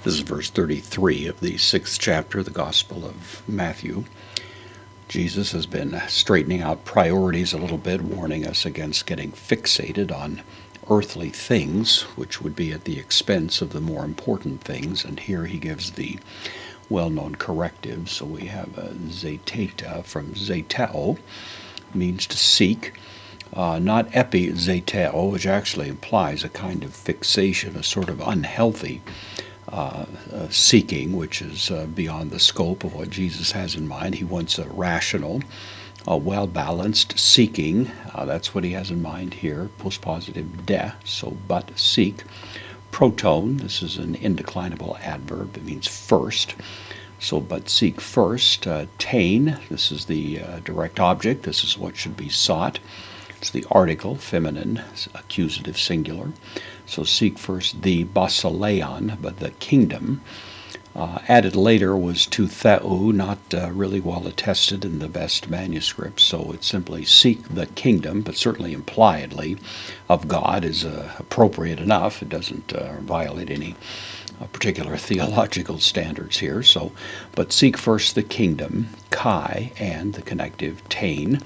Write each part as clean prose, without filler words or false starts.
This is verse 33 of the 6th chapter of the Gospel of Matthew. Jesus has been straightening out priorities a little bit, warning us against getting fixated on earthly things, which would be at the expense of the more important things. And here he gives the well-known corrective. So we have zeteta from zeteo, means to seek. Not epizeteo, which actually implies a kind of fixation, a sort of unhealthy seeking, which is beyond the scope of what Jesus has in mind. He wants a rational, well-balanced seeking. That's what he has in mind here. Postpositive de, so but seek. Proton, this is an indeclinable adverb. It means first. So but seek first. Tain, this is the direct object. This is what should be sought. It's the article, feminine, accusative, singular. So seek first the basileon, but the kingdom. Added later was to theou, not really well attested in the best manuscripts. So it's simply seek the kingdom, but certainly impliedly of God is appropriate enough. It doesn't violate any particular theological standards here. So, but seek first the kingdom, kai, and the connective tain.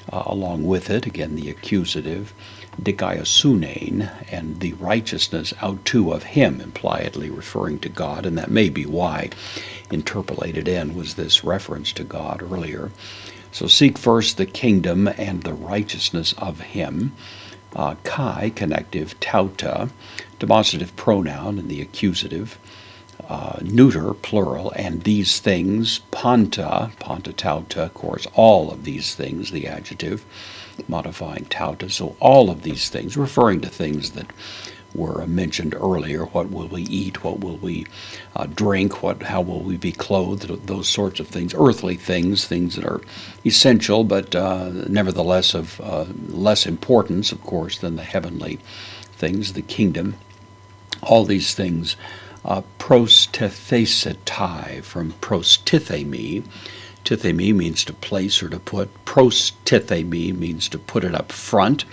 Along with it, again, the accusative, dikaiosune, and the righteousness autou of him, impliedly referring to God, and that may be why interpolated in was this reference to God earlier. So seek first the kingdom and the righteousness of him. Kai, connective, tauta, demonstrative pronoun, and the accusative, neuter, plural, and these things, panta tauta, of course, all of these things, the adjective, modifying tauta, so all of these things, referring to things that were mentioned earlier. What will we eat? What will we drink? How will we be clothed? Those sorts of things, earthly things, things that are essential, but nevertheless of less importance, of course, than the heavenly things, the kingdom. All these things. Prostithesitai from prostithemi. Tithemi means to place or to put. Prostithemi means to put it up front,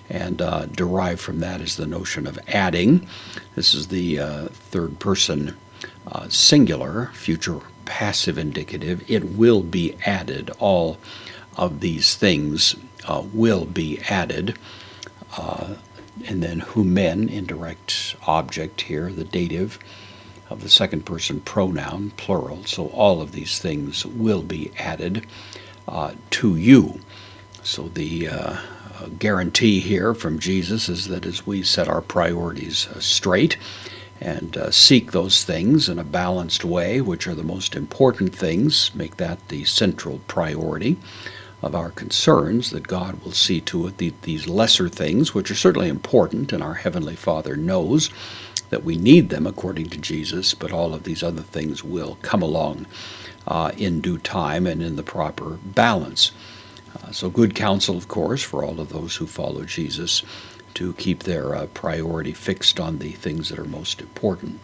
and derived from that is the notion of adding. This is the third person singular, future passive indicative. It will be added. All of these things will be added. And then humen, indirect object here, the dative of the second person pronoun, plural. So all of these things will be added to you. So the guarantee here from Jesus is that as we set our priorities straight and seek those things in a balanced way, which are the most important things, make that the central priority of our concerns, that God will see to it these lesser things, which are certainly important, and our Heavenly Father knows that we need them according to Jesus, but all of these other things will come along in due time and in the proper balance. So good counsel, of course, for all of those who follow Jesus to keep their priority fixed on the things that are most important.